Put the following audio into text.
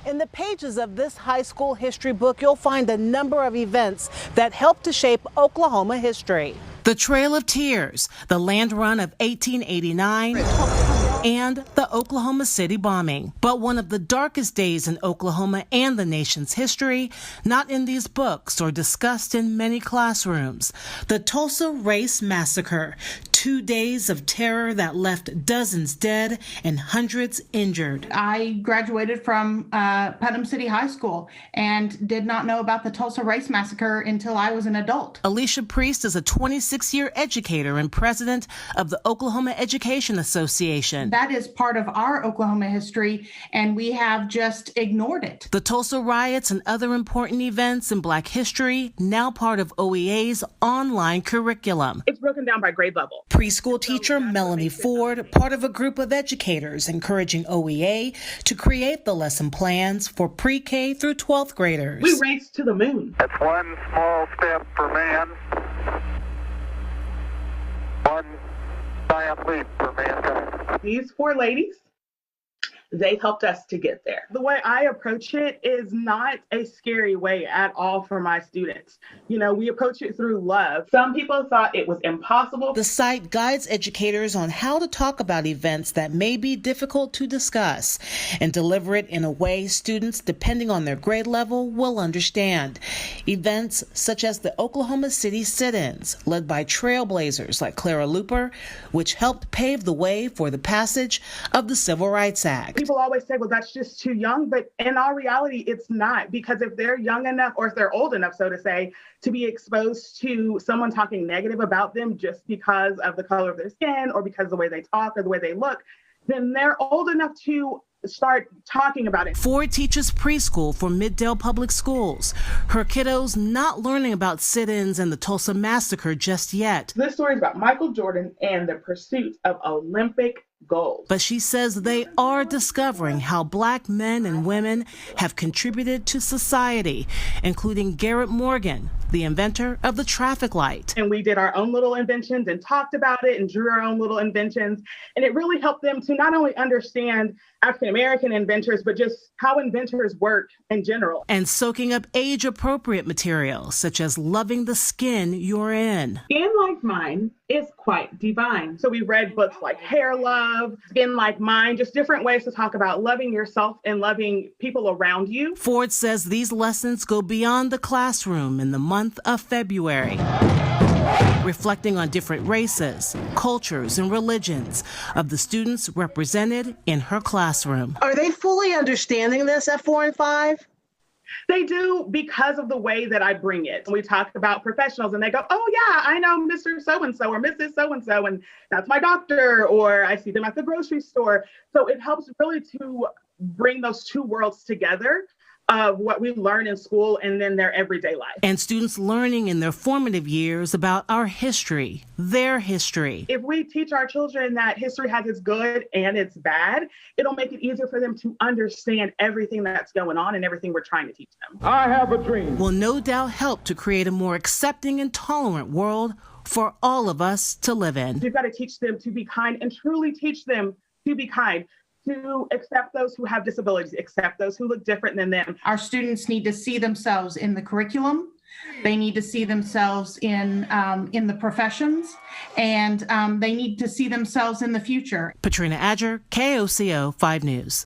In the pages of this high school history book, you'll find a number of events that helped to shape Oklahoma history. The Trail of Tears, the Land Run of 1889, and the Oklahoma City bombing. But one of the darkest days in Oklahoma and the nation's history, not in these books or discussed in many classrooms. The Tulsa Race Massacre, 2 days of terror that left dozens dead and hundreds injured. I graduated from Putnam City High School and did not know about the Tulsa Race Massacre until I was an adult. Alicia Priest is a 26-year educator and president of the Oklahoma Education Association. That is part of our Oklahoma history, and we have just ignored it. The Tulsa riots and other important events in Black history, now part of OEA's online curriculum. It's broken down by grade level. Preschool teacher Melanie Ford, part of a group of educators encouraging OEA to create the lesson plans for pre-K through 12th graders. We race to the moon. That's one small step for man, one giant leap for mankind. These 4 ladies, they helped us to get there. The way I approach it is not a scary way at all for my students. You know, we approach it through love. Some people thought it was impossible. The site guides educators on how to talk about events that may be difficult to discuss and deliver it in a way students, depending on their grade level, will understand. Events such as the Oklahoma City sit-ins, led by trailblazers like Clara Luper, which helped pave the way for the passage of the Civil Rights Act. People always say, well, that's just too young. But in our reality, it's not. Because if they're young enough, or if they're old enough, so to say, to be exposed to someone talking negative about them just because of the color of their skin or because of the way they talk or the way they look, then they're old enough to start talking about it. Ford teaches preschool for Middale Public Schools. Her kiddos not learning about sit-ins and the Tulsa Massacre just yet. This story is about Michael Jordan and the pursuit of Olympic gold. But she says they are discovering how Black men and women have contributed to society, including Garrett Morgan, the inventor of the traffic light. And we did our own little inventions and talked about it and drew our own little inventions. And it really helped them to not only understand African-American inventors, but just how inventors work in general. And soaking up age-appropriate material, such as loving the skin you're in. Skin Like Mine is quite divine. So we read books like Hair Love, Skin Like Mine, just different ways to talk about loving yourself and loving people around you. Ford says these lessons go beyond the classroom in the month of February, reflecting on different races, cultures, and religions of the students represented in her classroom. Are they fully understanding this at 4 and 5? They do, because of the way that I bring it. We talk about professionals and they go, oh yeah, I know Mr. So-and-so or Mrs. So-and-so, and that's my doctor, or I see them at the grocery store. So it helps really to bring those two worlds together of what we learn in school and then their everyday life. And students learning in their formative years about our history, their history. If we teach our children that history has its good and its bad, it'll make it easier for them to understand everything that's going on and everything we're trying to teach them. I have a dream. Will no doubt help to create a more accepting and tolerant world for all of us to live in. You've got to teach them to be kind and truly teach them to be kind, to accept those who have disabilities, accept those who look different than them. Our students need to see themselves in the curriculum. They need to see themselves in the professions, and they need to see themselves in the future. Patrina Adger, KOCO 5 News.